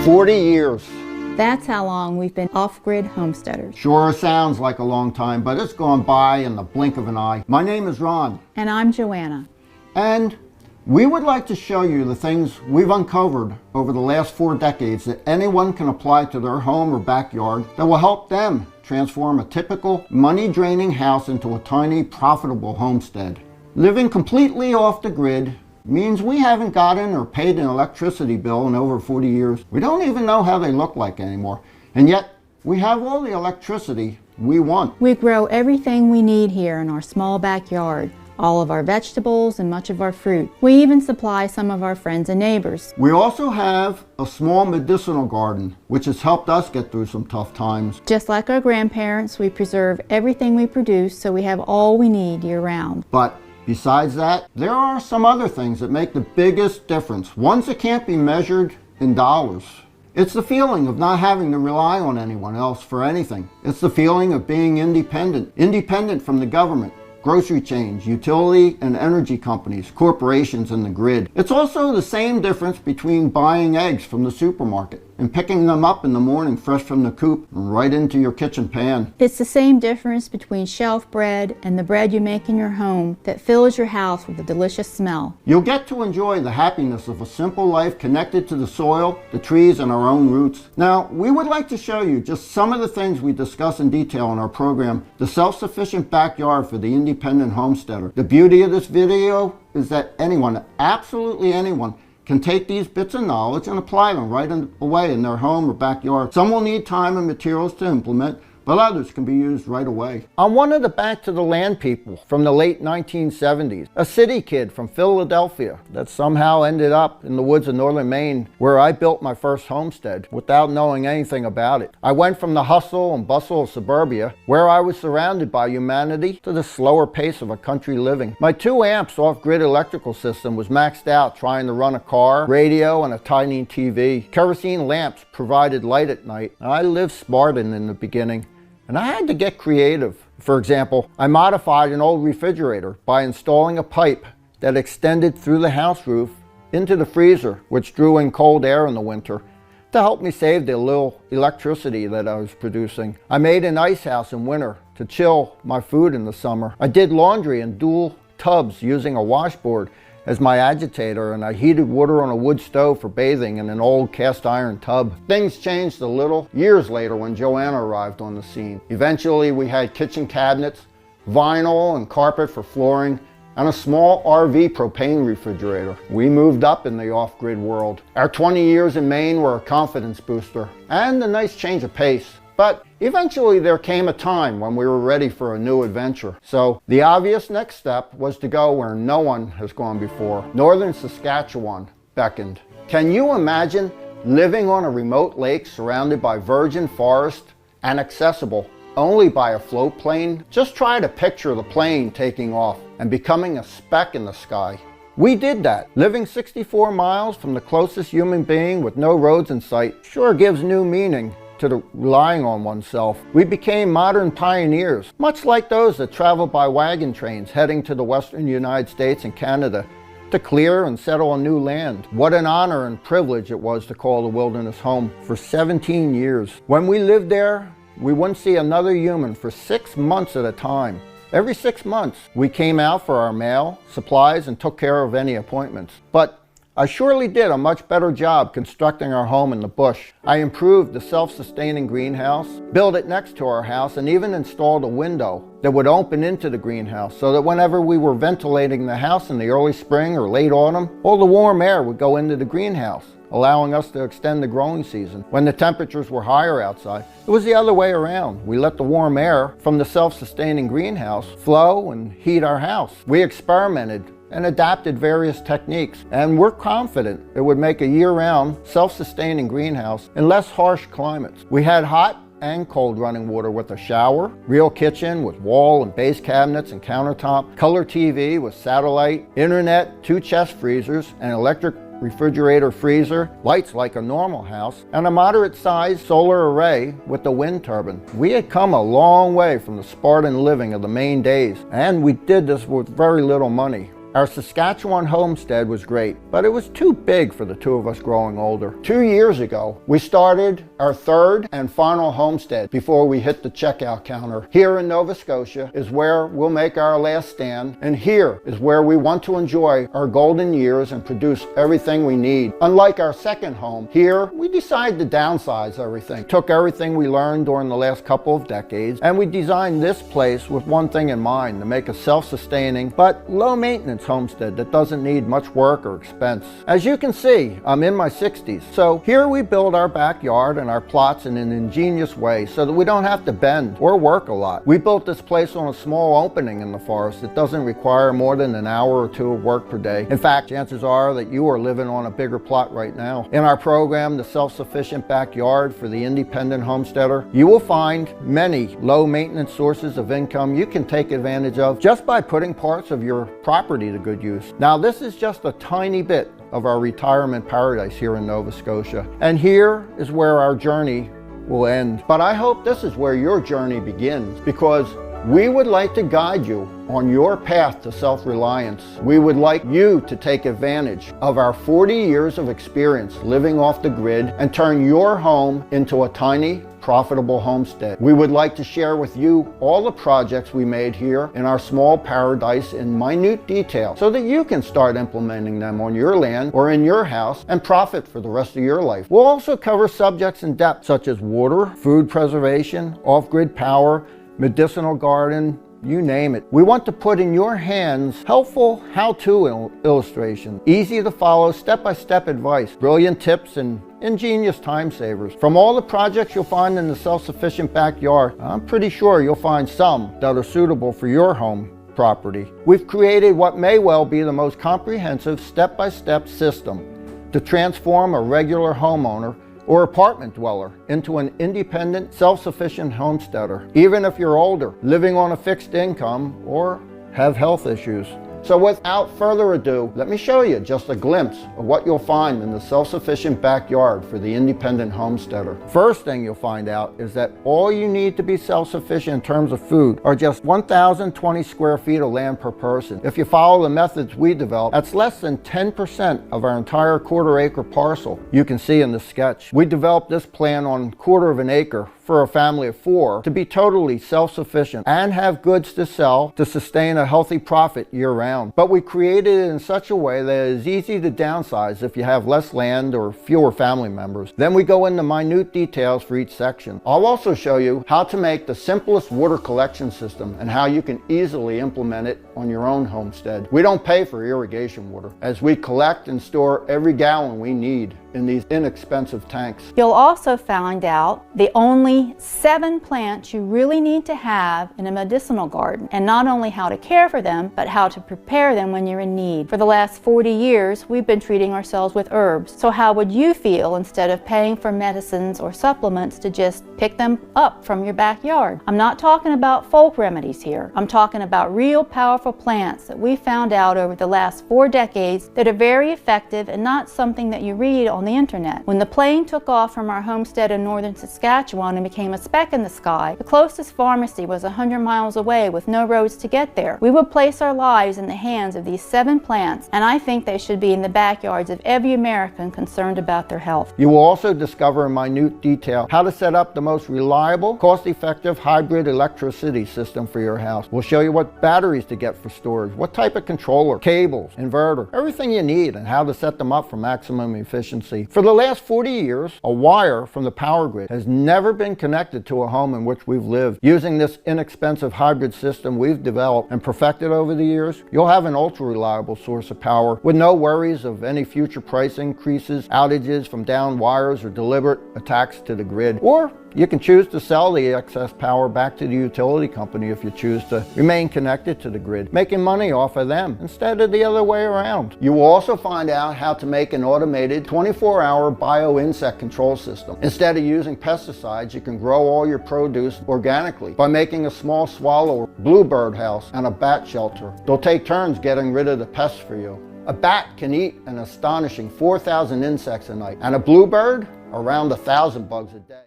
40 years. That's how long we've been off-grid homesteaders. Sure sounds like a long time, but it's gone by in the blink of an eye. My name is Ron. And I'm Joanna. And we would like to show you the things we've uncovered over the last 4 decades that anyone can apply to their home or backyard that will help them transform a typical money-draining house into a tiny, profitable homestead. Living completely off the grid means we haven't gotten or paid an electricity bill in over 40 years. We don't even know how they look like anymore. And yet, we have all the electricity we want. We grow everything we need here in our small backyard, all of our vegetables and much of our fruit. We even supply some of our friends and neighbors. We also have a small medicinal garden, which has helped us get through some tough times. Just like our grandparents, we preserve everything we produce so we have all we need year-round. But besides that, there are some other things that make the biggest difference, ones that can't be measured in dollars. It's the feeling of not having to rely on anyone else for anything. It's the feeling of being independent from the government, grocery chains, utility and energy companies, corporations, and the grid. It's also the same difference between buying eggs from the supermarket and picking them up in the morning fresh from the coop and right into your kitchen pan. It's the same difference between shelf bread and the bread you make in your home that fills your house with a delicious smell. You'll get to enjoy the happiness of a simple life connected to the soil, the trees, and our own roots. Now, we would like to show you just some of the things we discuss in detail in our program, The Self-Sufficient Backyard for the Independent Homesteader. The beauty of this video is that anyone, absolutely anyone, can take these bits of knowledge and apply them right away in their home or backyard. Some will need time and materials to implement, but others can be used right away. I'm one of the Back to the Land people from the late 1970s, a city kid from Philadelphia that somehow ended up in the woods of northern Maine, where I built my first homestead without knowing anything about it. I went from the hustle and bustle of suburbia, where I was surrounded by humanity, to the slower pace of a country living. My 2 amps off-grid electrical system was maxed out trying to run a car, radio, and a tiny TV. Kerosene lamps provided light at night. I lived Spartan in the beginning, and I had to get creative. For example, I modified an old refrigerator by installing a pipe that extended through the house roof into the freezer, which drew in cold air in the winter to help me save the little electricity that I was producing. I made an ice house in winter to chill my food in the summer. I did laundry in dual tubs using a washboard as my agitator, and I heated water on a wood stove for bathing in an old cast iron tub. Things changed a little years later when Joanna arrived on the scene. Eventually we had kitchen cabinets, vinyl and carpet for flooring, and a small RV propane refrigerator. We moved up in the off-grid world. Our 20 years in Maine were a confidence booster and a nice change of pace. But eventually there came a time when we were ready for a new adventure. So the obvious next step was to go where no one has gone before. Northern Saskatchewan beckoned. Can you imagine living on a remote lake surrounded by virgin forest and accessible only by a float plane? Just try to picture the plane taking off and becoming a speck in the sky. We did that. Living 64 miles from the closest human being with no roads in sight sure gives new meaning to relying on oneself. We became modern pioneers, much like those that traveled by wagon trains heading to the western United States and Canada to clear and settle on new land. What an honor and privilege it was to call the wilderness home for 17 years. When we lived there, we wouldn't see another human for 6 months at a time. Every 6 months, we came out for our mail, supplies, and took care of any appointments. But I surely did a much better job constructing our home in the bush. I improved the self-sustaining greenhouse, built it next to our house, and even installed a window that would open into the greenhouse so that whenever we were ventilating the house in the early spring or late autumn, all the warm air would go into the greenhouse, allowing us to extend the growing season. When the temperatures were higher outside, it was the other way around. We let the warm air from the self-sustaining greenhouse flow and heat our house. We experimented and adapted various techniques, and we're confident it would make a year-round, self-sustaining greenhouse in less harsh climates. We had hot and cold running water with a shower, real kitchen with wall and base cabinets and countertop, color TV with satellite, internet, 2 chest freezers, and electric refrigerator freezer, lights like a normal house, and a moderate-sized solar array with the wind turbine. We had come a long way from the Spartan living of the Maine days, and we did this with very little money. Our Saskatchewan homestead was great, but it was too big for the two of us growing older. 2 years ago, we started our third and final homestead before we hit the checkout counter. Here in Nova Scotia is where we'll make our last stand, and here is where we want to enjoy our golden years and produce everything we need. Unlike our second home, here we decided to downsize everything. Took everything we learned during the last couple of decades, and we designed this place with one thing in mind, to make a self-sustaining but low-maintenance homestead that doesn't need much work or expense. As you can see, I'm in my 60s, so here we build our backyard and our plots in an ingenious way so that we don't have to bend or work a lot. We built this place on a small opening in the forest that doesn't require more than an hour or two of work per day. In fact, chances are that you are living on a bigger plot right now. In our program, The Self-Sufficient Backyard for the Independent Homesteader, you will find many low-maintenance sources of income you can take advantage of just by putting parts of your property to good use. Now, this is just a tiny bit of our retirement paradise here in Nova Scotia, and here is where our journey will end. But I hope this is where your journey begins, because we would like to guide you on your path to self-reliance. We would like you to take advantage of our 40 years of experience living off the grid and turn your home into a tiny, profitable homestead. We would like to share with you all the projects we made here in our small paradise in minute detail so that you can start implementing them on your land or in your house and profit for the rest of your life. We'll also cover subjects in depth such as water, food preservation, off-grid power, medicinal garden, you name it. We want to put in your hands helpful how-to illustrations, easy to follow step-by-step advice, brilliant tips, and ingenious time savers. From all the projects you'll find in the Self-Sufficient Backyard, I'm pretty sure you'll find some that are suitable for your home property. We've created what may well be the most comprehensive step-by-step system to transform a regular homeowner or apartment dweller into an independent, self-sufficient homesteader, even if you're older, living on a fixed income, or have health issues. So without further ado, let me show you just a glimpse of what you'll find in the Self-Sufficient Backyard for the Independent Homesteader. First thing you'll find out is that all you need to be self-sufficient in terms of food are just 1,020 square feet of land per person. If you follow the methods we developed, that's less than 10% of our entire quarter-acre parcel. You can see in the sketch. We developed this plan on 1/4 of an acre for a family of 4 to be totally self-sufficient and have goods to sell to sustain a healthy profit year-round. But we created it in such a way that it is easy to downsize if you have less land or fewer family members. Then we go into minute details for each section. I'll also show you how to make the simplest water collection system and how you can easily implement it on your own homestead. We don't pay for irrigation water, as we collect and store every gallon we need in these inexpensive tanks. You'll also find out the only 7 plants you really need to have in a medicinal garden, and not only how to care for them, but how to prepare them when you're in need. For the last 40 years, we've been treating ourselves with herbs. So how would you feel instead of paying for medicines or supplements to just pick them up from your backyard? I'm not talking about folk remedies here. I'm talking about real powerful plants that we found out over the last 4 decades that are very effective and not something that you read on the internet. When the plane took off from our homestead in northern Saskatchewan and became a speck in the sky, the closest pharmacy was 100 miles away with no roads to get there. We would place our lives in the hands of these 7 plants, and I think they should be in the backyards of every American concerned about their health. You will also discover in minute detail how to set up the most reliable, cost-effective hybrid electricity system for your house. We'll show you what batteries to get for storage, what type of controller, cables, inverter, everything you need, and how to set them up for maximum efficiency. For the last 40 years, a wire from the power grid has never been connected to a home in which we've lived. Using this inexpensive hybrid system we've developed and perfected over the years, you'll have an ultra-reliable source of power with no worries of any future price increases, outages from down wires, or deliberate attacks to the grid. Or you can choose to sell the excess power back to the utility company if you choose to remain connected to the grid, making money off of them instead of the other way around. You will also find out how to make an automated 24-hour bio-insect control system. Instead of using pesticides, you can grow all your produce organically by making a small swallow bluebird house and a bat shelter. They'll take turns getting rid of the pests for you. A bat can eat an astonishing 4,000 insects a night, and a bluebird around 1,000 bugs a day.